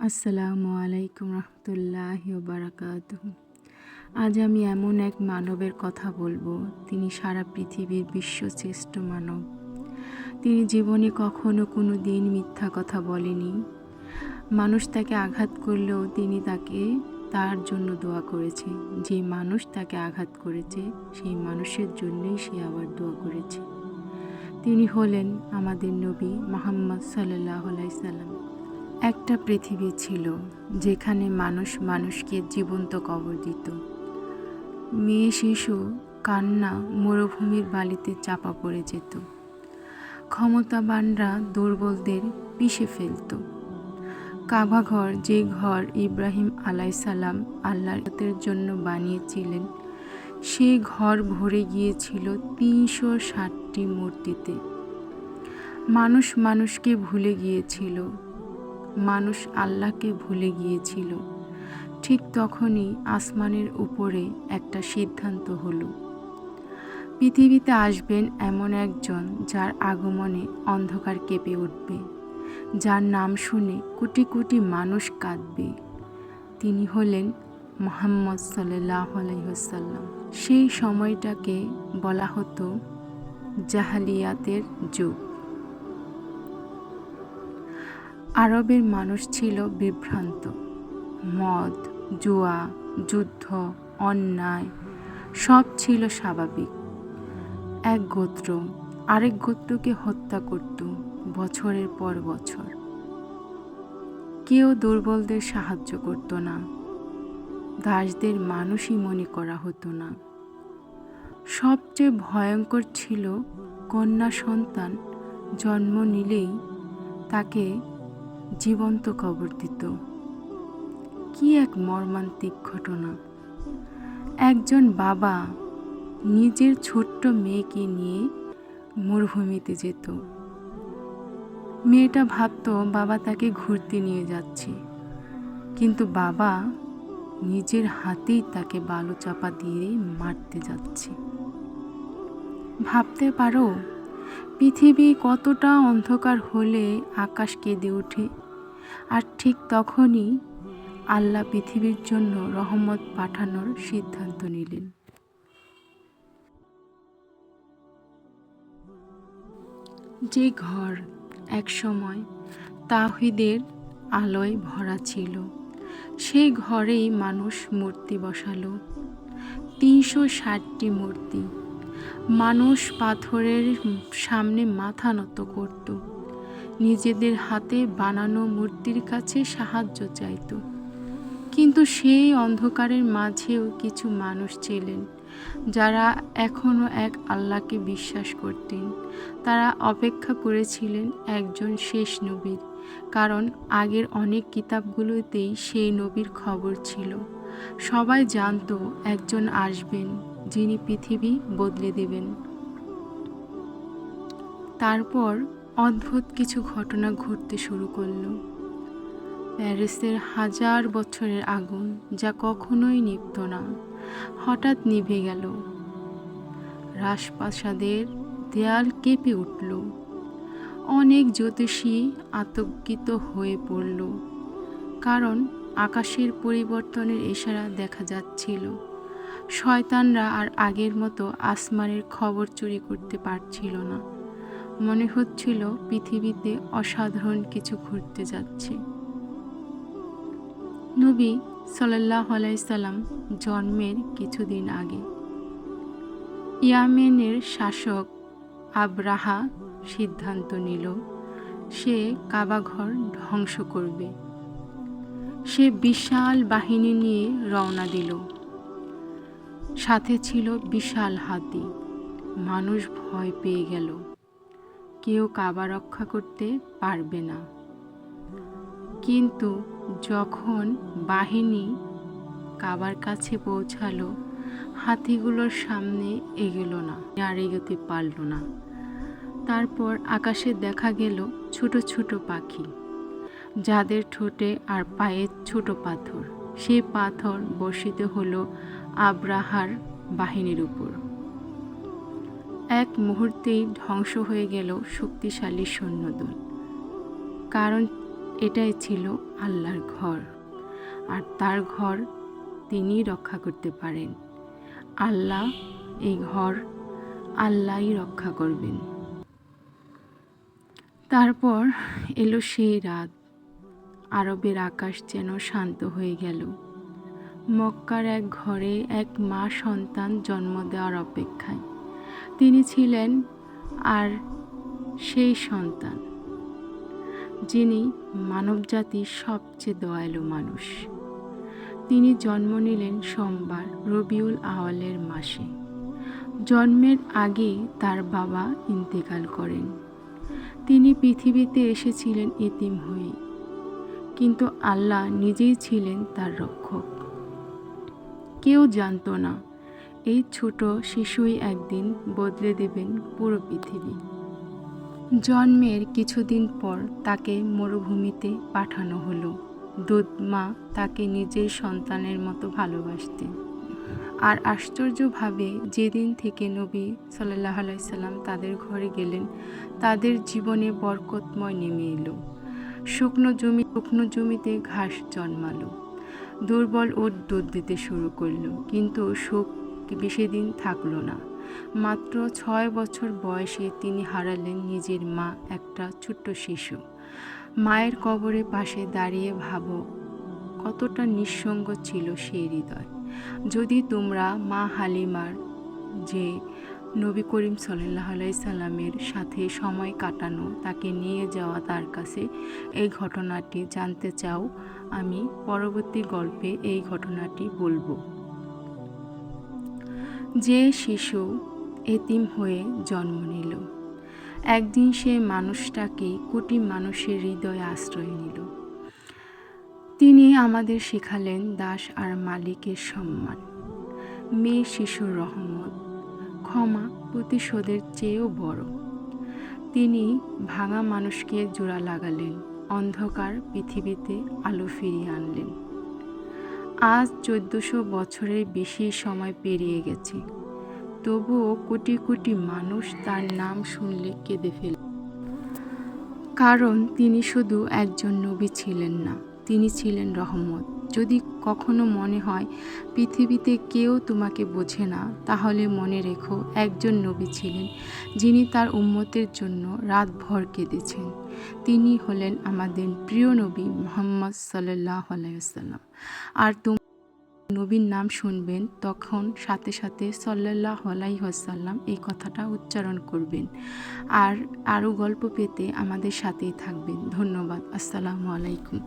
আসসালামু আলাইকুম রহমতুল্লাহি ওয়া বারাকাতুহু। আজ আমি এমন এক মানবের কথা বলবো, তিনি সারা পৃথিবীর বিশ্বশ্রেষ্ঠ মানব। তিনি জীবনে কখনো কোনো দিন মিথ্যা কথা বলেনি। মানুষ তাকে আঘাত করলেও তিনি তার জন্য দোয়া করেছে। যে মানুষ তাকে আঘাত করেছে সেই মানুষের জন্যই সে আবার দোয়া করেছে। তিনি হলেন আমাদের নবী মুহাম্মদ সাল্লাল্লাহু আলাইহি সাল্লাম। একটা পৃথিবী ছিল যেখানে মানুষ মানুষকে জীবন্ত কবর দিত। মেয়ে শিশু কান্না মরুভূমির বালিতে চাপা পড়ে যেত। ক্ষমতাবানরা দুর্বলদের পিষে ফেলত। কাবাঘর, যে ঘর ইব্রাহিম আলাইসাল্লাম আল্লাহর জন্য বানিয়েছিলেন, সেই ঘর ভরে গিয়েছিল ৩৬০টি মূর্তিতে। মানুষ মানুষকে ভুলে গিয়েছিল, মানুষ আল্লাহকে ভুলে গিয়েছিল। ঠিক তখনই আসমানের উপরে একটা সিদ্ধান্ত হলো। পৃথিবীতে আসবেন এমন একজন যার আগমনে অন্ধকার কেঁপে উঠবে, যার নাম শুনে কোটি কোটি মানুষ কাঁদবে। তিনি হলেন মুহাম্মদ সাল্লাল্লাহু আলাইহি ওয়াসাল্লাম। সেই সময়টাকে বলা হতো জাহেলিয়াতের যুগ। আরবের মানুষ ছিল বিভ্রান্ত। মদ, জুয়া, যুদ্ধ, অন্যায় সব ছিল স্বাভাবিক। এক গোত্র আরেক গোত্রকে হত্যা করত বছরের পর বছর। কেউ দুর্বলদের সাহায্য করত না, দাসদের মানুষই মনে করা হতো না। সবচেয়ে ভয়ঙ্কর ছিল কন্যা সন্তান জন্ম নিলেই তাকে জীবন্ত কবর দিত। কি এক মর্মান্তিক ঘটনা! একজন বাবা নিজের ছোট্ট মেয়েকে নিয়ে মরুভূমিতে যেত। মেয়েটা ভাবত বাবা তাকে ঘুরতে নিয়ে যাচ্ছে, কিন্তু বাবা নিজের হাতেই তাকে বালু চাপা দিয়ে মারতে যাচ্ছে। ভাবতে পারো পৃথিবী কতটা অন্ধকার হলে আকাশ কেঁদে ওঠে। আর ঠিক তখনই আল্লাহ পৃথিবীর জন্য রহমত পাঠানোর সিদ্ধান্ত নিলেন। যে ঘর একসময় তাওহীদের আলোয় ভরা ছিল, সেই ঘরেই মানুষ মূর্তি বসালো। ৩৬০টি মূর্তি। মানুষ পাথরের সামনে মাথা নত করত, নিজেদের হাতে বানানো মূর্তির কাছে সাহায্য চাইত। কিন্তু সেই অন্ধকারের মাঝেও কিছু মানুষ ছিলেন যারা এখনও এক আল্লাহকে বিশ্বাস করতেন। তারা অপেক্ষা করেছিলেন একজন শেষ নবীর, কারণ আগের অনেক কিতাবগুলোতেই সেই নবীর খবর ছিল। সবাই জানতো একজন আসবেন যিনি পৃথিবী বদলে দেবেন। তারপর অদ্ভুত কিছু ঘটনা ঘটতে শুরু করলো। প্যারিসের 1000 বছরের আগুন, যা কখনোই নিভত না, হঠাৎ নিভে গেল। রাজপ্রাসাদের দেয়াল কেঁপে উঠল। অনেক জ্যোতিষী আতঙ্কিত হয়ে পড়ল, কারণ আকাশের পরিবর্তনের ইশারা দেখা যাচ্ছিল। শয়তানরা আর আগের মতো আসমানের খবর চুরি করতে পারছিল না। মনে হচ্ছিল পৃথিবীতে অসাধারণ কিছু ঘটতে যাচ্ছে। নবী সাল্লাল্লাহু আলাইহি সাল্লাম জন্মের কিছুদিন আগে ইয়ামেনের শাসক আবরাহা সিদ্ধান্ত নিল সে কাবাঘর ধ্বংস করবে। সে বিশাল বাহিনী নিয়ে রওনা দিল। সাথে ছিল বিশাল হাতি। মানুষ ভয় পেয়ে গেল, কেউ কাবা রক্ষা করতে পারবে না। কিন্তু যখন বাহিনী কাবার কাছে পৌঁছালো, হাতিগুলোর সামনে এগোলো না, আর এগোতে পারল না। তারপর আকাশে দেখা গেল ছোট ছোট পাখি, যাদের ঠোঁটে আর পায়ে ছোট পাথর। সেই পাথর বর্ষিত হলো আবরাহার বাহিনীর উপর। এক মুহূর্তেই ধ্বংস হয়ে গেল শক্তিশালী সৈন্যদল, কারণ এটাই ছিল আল্লাহর ঘর, আর তার ঘর তিনিই রক্ষা করতে পারেন। আল্লাহ এই ঘর আল্লাহই রক্ষা করবেন। তারপর এলো সেই রাত, আরবের আকাশ যেন শান্ত হয়ে গেল। মক্কার এক ঘরে এক মা সন্তান জন্ম দেওয়ার অপেক্ষায়। তিনি ছিলেন আর সেই সন্তান, যিনি মানবজাতির সবচেয়ে দয়ালু মানুষ। তিনি জন্ম নিলেন সোমবার রবিউল আওয়ালের মাসে। জন্মের আগে তার বাবা ইন্তেকাল করেন। তিনি পৃথিবীতে এসেছিলেন এতিম হয়ে, কিন্তু আল্লাহ নিজেই ছিলেন তার রক্ষক। কেউ জানত না এই ছোট শিশুই একদিন বদলে দেবেন পুরো পৃথিবী। জন্মের কিছুদিন পর তাকে মরুভূমিতে পাঠানো হলো। দুধ মা তাকে নিজের সন্তানের মতো ভালোবাসতেন। আর আশ্চর্যভাবে যেদিন থেকে নবী সাল্লাল্লাহু আলাইহি সাল্লাম তাদের ঘরে গেলেন, তাদের জীবনে বরকতময় নেমে এলো। শুকনো জমিতে ঘাস জন্মালো। দুর্বল উট দুধ দিতে শুরু করলো, কিন্তু সুখ বেশি দিন থাকলো না। মাত্র 6 বছর বয়সে তিনি হারালেন নিজের মা, একটা ছোট্ট শিশু। মায়ের কবরের পাশে দাঁড়িয়ে ভাবো কতটা নিঃসঙ্গ ছিল সেই হৃদয়। যদি তোমরা মা হালিমার, যে নবী করিম সাল্লাল্লাহু আলাইহি সাল্লামের সাথে সময় কাটানো, তাকে নিয়ে যাওয়া তার কাছে এই ঘটনাটি জানতে চাও, আমি পরবর্তী গল্পে এই ঘটনাটি বলবো। যে শিশু এতিম হয়ে জন্ম নিল, একদিন সে মানুষটাকে কোটি মানুষের হৃদয়ে আশ্রয় নিল। তিনি আমাদের শেখালেন দাস আর মালিকের সম্মান, মেয়ে শিশুর রহমত, ক্ষমা প্রতিশোধের চেয়েও বড়। তিনি ভাঙা মানুষকে জোড়া লাগালেন, অন্ধকার পৃথিবীতে আলো ফিরিয়ে আনলেন। আজ 1400 বছরের বেশি সময় পেরিয়ে গেছে, তবুও কোটি কোটি মানুষ তার নাম শুনলে কেঁদে ফেলে। কারণ তিনি শুধু একজন নবী ছিলেন না, তিনি ছিলেন রহমত। যদি কখনো মনে হয় পৃথিবীতে কেউ তোমাকে বোঝে না, তাহলে মনে রেখো একজন নবী ছিলেন যিনি তার উম্মতের জন্য রাতভর কেঁদেছেন। তিনি হলেন আমাদের প্রিয় নবী মুহাম্মদ সাল্লাল্লাহু আলাইহি ওয়াসাল্লাম। আর নবীর নাম শুনবেন, তখন সাথে সাথে সাল্লাল্লাহু আলাইহি ওয়াসাল্লাম এই কথাটা উচ্চারণ করবেন। আর আরও গল্প পেতে আমাদের সাথেই থাকবেন। ধন্যবাদ। আসসালামু আলাইকুম।